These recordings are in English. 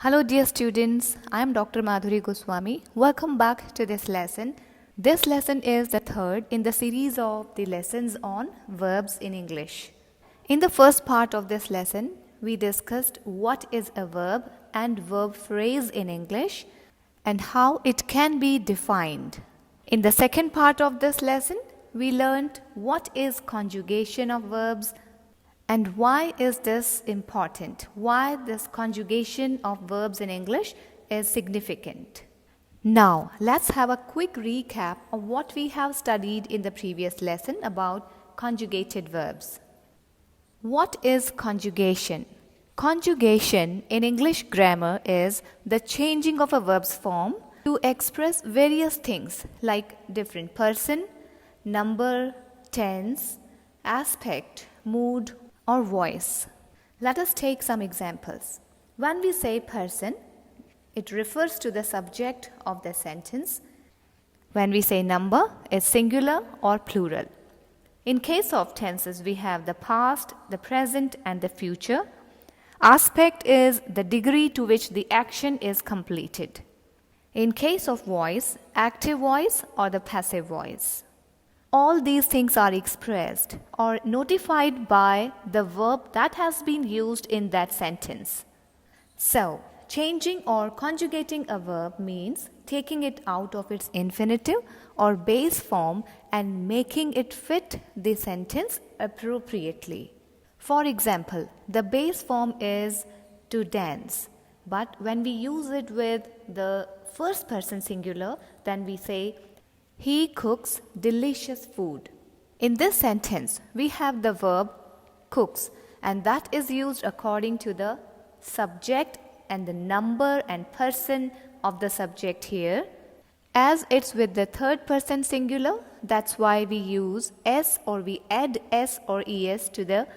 Hello dear students, I am Dr. Madhuri Goswami. Welcome back to this lesson. This lesson is the third in the series of the lessons on verbs in English. In the first part of this lesson, we discussed what is a verb and verb phrase in English and how it can be defined. In the second part of this lesson, we learned what is conjugation of verbs and why is this important? Why this conjugation of verbs in English is significant. Now, let's have a quick recap of what we have studied in the previous lesson about conjugated verbs. What is conjugation? Conjugation in English grammar is the changing of a verb's form to express various things like different person, number, tense, aspect, mood, or voice. Let us take some examples. When we say person, it refers to the subject of the sentence. When we say number, it's singular or plural. In case of tenses, we have the past, the present, and the future. Aspect is the degree to which the action is completed. In case of voice, active voice or the passive voice. All these things are expressed or notified by the verb that has been used in that sentence. So, changing or conjugating a verb means taking it out of its infinitive or base form and making it fit the sentence appropriately. For example, the base form is to dance, but when we use it with the first person singular, then we say, he cooks delicious food. In this sentence, we have the verb cooks, and that is used according to the subject and the number and person of the subject here. As it's with the third person singular, that's why we use s or we add s or es to the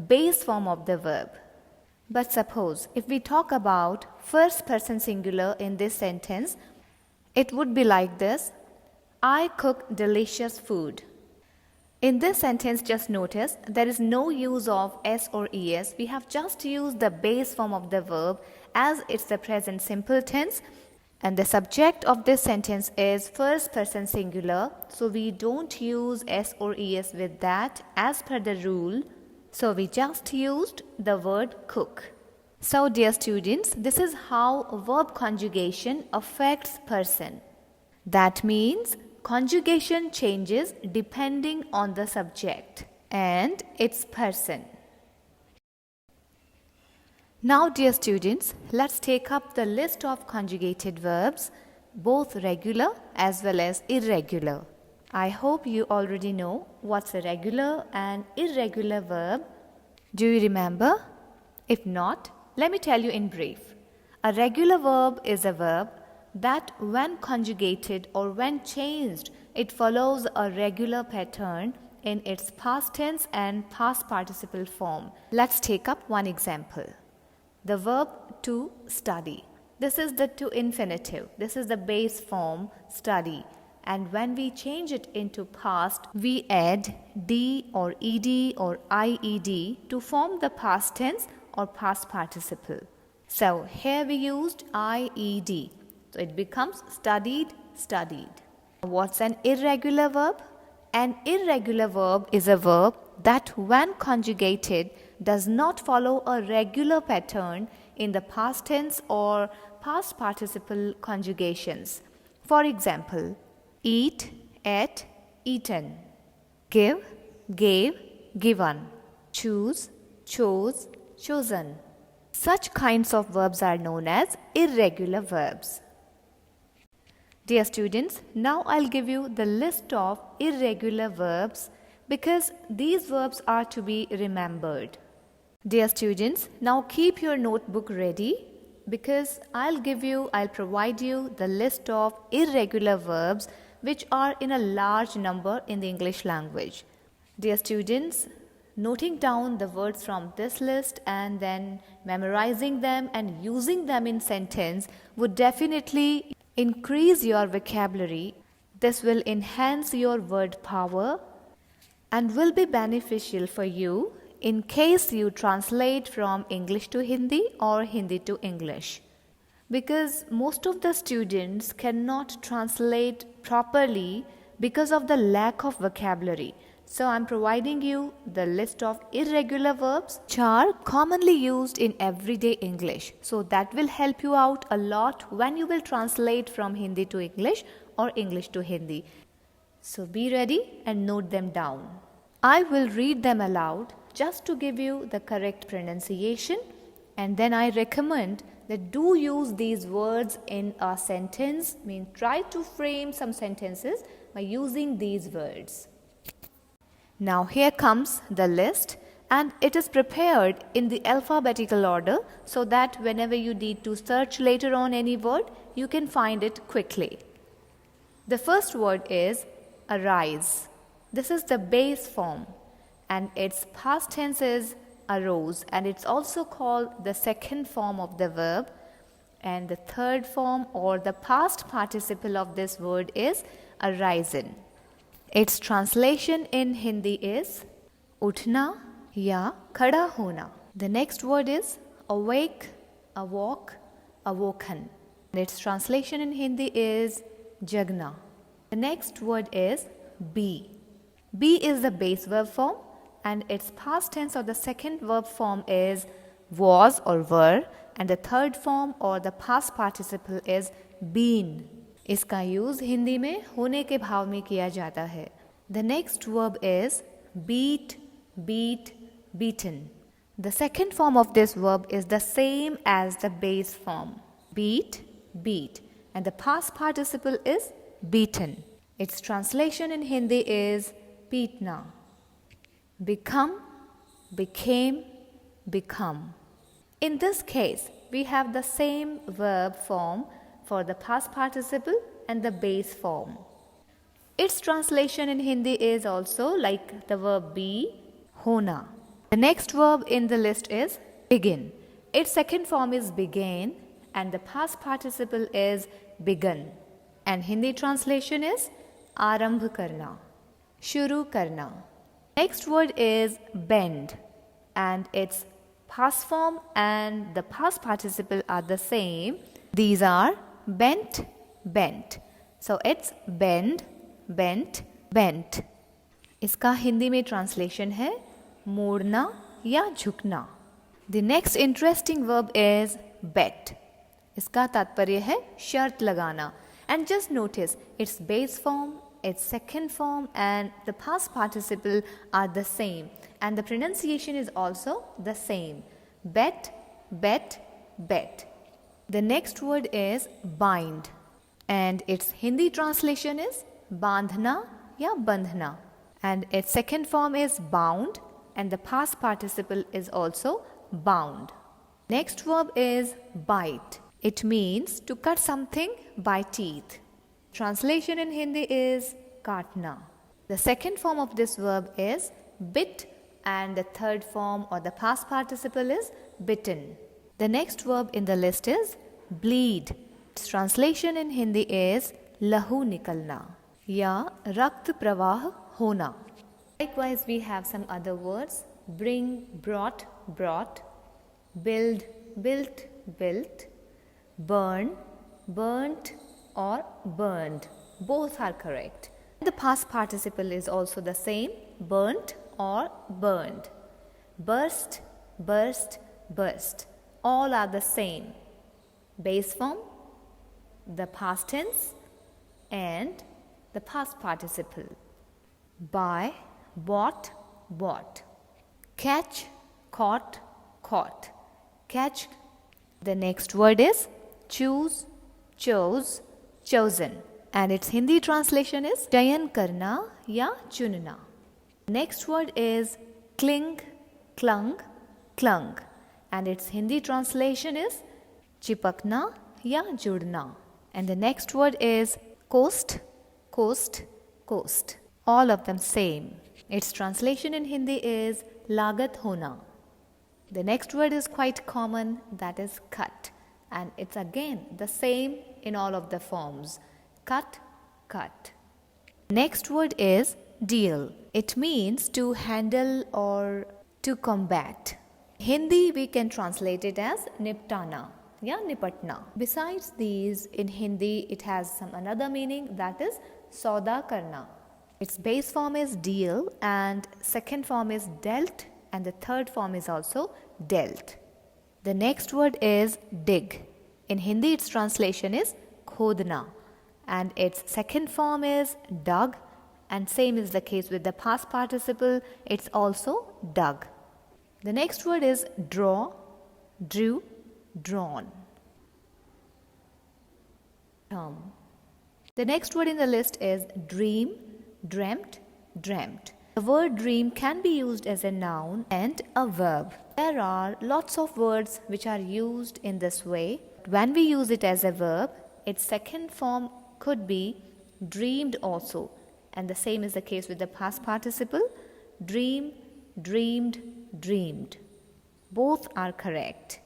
base form of the verb. But suppose if we talk about first person singular in this sentence, it would be like this. I cook delicious food. In this sentence, just notice there is no use of s or es. We have just used the base form of the verb as it's the present simple tense, and the subject of this sentence is first person singular. So we don't use s or es with that as per the rule. So we just used the word cook. So dear students, this is how verb conjugation affects person. That means conjugation changes depending on the subject and its person. Now dear students, let's take up the list of conjugated verbs, both regular as well as irregular. I hope you already know what's a regular and irregular verb. Do you remember? If not, let me tell you in brief. A regular verb is a verb that when conjugated or when changed, it follows a regular pattern in its past tense and past participle form. Let's take up one example. The verb to study. This is the to infinitive. This is the base form study. And when we change it into past, we add d or ed or ied to form the past tense or past participle. So here we used ied. So it becomes studied, studied. What's an irregular verb? An irregular verb is a verb that when conjugated does not follow a regular pattern in the past tense or past participle conjugations. For example, eat, ate, eaten. Give, gave, given. Choose, chose, chosen. Such kinds of verbs are known as irregular verbs. Dear students, now I'll give you the list of irregular verbs because these verbs are to be remembered. Dear students, now keep your notebook ready because I'll provide you the list of irregular verbs which are in a large number in the English language. Dear students, noting down the words from this list and then memorizing them and using them in sentence would definitely increase your vocabulary. This will enhance your word power and will be beneficial for you in case you translate from English to Hindi or Hindi to English. because most of the students cannot translate properly because of the lack of vocabulary. So I'm providing you the list of irregular verbs which are commonly used in everyday English. So that will help you out a lot when you will translate from Hindi to English or English to Hindi. So be ready and note them down. I will read them aloud just to give you the correct pronunciation, and then I recommend that do use these words in a sentence. Try to frame some sentences by using these words. Now here comes the list, and it is prepared in the alphabetical order so that whenever you need to search later on any word, you can find it quickly. The first word is arise. This is the base form and its past tense is arose, and it's also called the second form of the verb, and the third form or the past participle of this word is arisen. Its translation in Hindi is uthna ya khada hona. The next word is awake, awoke, awoken. Its translation in Hindi is jagna. The next word is be. Be is the base verb form and its past tense or the second verb form is was or were, and the third form or the past participle is been. इसका use Hindi में होने के भाव में किया जाता है. The next verb is beat, beat, beaten. The second form of this verb is the same as the base form. Beat, beat, and the past participle is beaten. Its translation in Hindi is beatna. Become, became, become. In this case, we have the same verb form for the past participle and the base form. Its translation in Hindi is also like the verb be, hona. The next verb in the list is begin. Its second form is began and the past participle is begun. And Hindi translation is आरंभ करना, शुरू करना. Next word is bend, and its past form and the past participle are the same. These are bent, bent. So it's bend, bent, bent. इसका हिंदी में translation है मोड़ना या झुकना. The next interesting verb is bet. इसका तात्पर्य है शर्त लगाना. And just notice its base form, its second form and the past participle are the same, and the pronunciation is also the same. Bet, bet, bet. The next word is bind, and its Hindi translation is bandhna ya bandhna, and its second form is bound and the past participle is also bound. Next verb is bite. It means to cut something by teeth. Translation in Hindi is kaatna. The second form of this verb is bit and the third form or the past participle is bitten. The next verb in the list is bleed. Its translation in Hindi is lahu nikalna ya rakt pravah hona. Likewise, we have some other words: bring, brought, brought, build, built, built, burn, burnt or burned. Both are correct. The past participle is also the same: burnt or burned. Burst, burst, burst. All are the same. Base form, the past tense and the past participle. Buy, bought, bought. Catch, caught, caught. Catch. The next word is choose, chose, chosen, and its Hindi translation is chayan karna ya chunna. Next word is cling, clung, clung, and its Hindi translation is chipakna ya judna. And the next word is coast, coast, coast. All of them same. Its translation in Hindi is lagat hona. The next word is quite common, that is cut, and it's again the same in all of the forms: cut, cut. Next word is deal. It means to handle or to combat. Hindi we can translate it as niptana. या निपटना. Besides these, in Hindi it has some another meaning, that is सौदा करना. Its base form is deal and second form is dealt and the third form is also dealt. The next word is dig. In Hindi its translation is khodna and its second form is dug and same is the case with the past participle, it's also dug. The next word is draw, drew, drawn. The next word in the list is dream, dreamt, dreamt. The word dream can be used as a noun and a verb. There are lots of words which are used in this way. When we use it as a verb, its second form could be dreamed also. And the same is the case with the past participle, dream, dreamed, dreamed. Both are correct.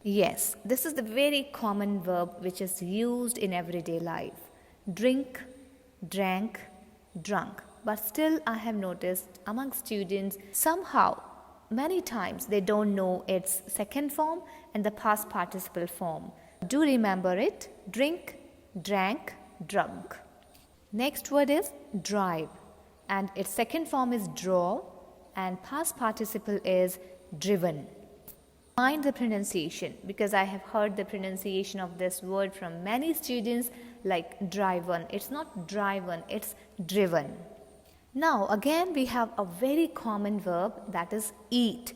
Yes, this is the very common verb which is used in everyday life. Drink, drank, drunk. But still I have noticed among students somehow many times they don't know its second form and the past participle form. Do remember it. Drink, drank, drunk. Next word is drive and its second form is draw and past participle is driven. Mind the pronunciation because I have heard the pronunciation of this word from many students like driven. It's not driven, it's driven. Now again we have a very common verb that is eat.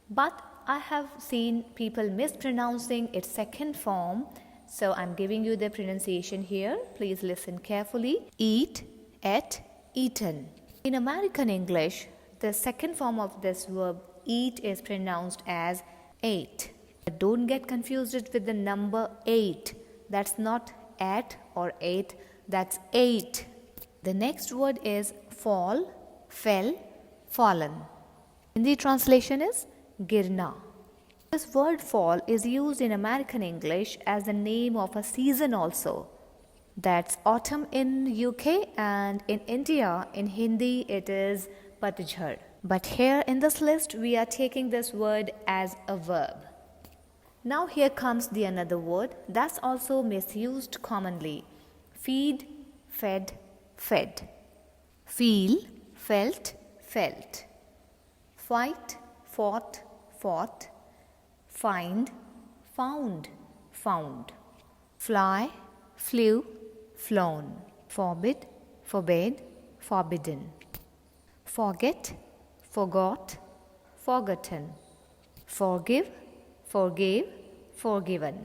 But I have seen people mispronouncing its second form. So I'm giving you the pronunciation here. Please listen carefully. Eat, ate, eaten. In American English, the second form of this verb eat is pronounced as ate. But don't get confused with the number 8. That's not at or 8. That's 8. The next word is fall, fell, fallen. Hindi translation is girna. This word fall is used in American English as the name of a season also. That's autumn in UK and in India in Hindi it is patjhad. But here in this list we are taking this word as a verb. Now here comes the another word that's also misused commonly. Feed, fed, fed. Feel, felt, felt. Fight, fought, fought. Find, found, found. Fly, flew, flown. Forbid, forbade, forbidden. Forget, forgot, forgotten. Forgive, forgave, forgiven.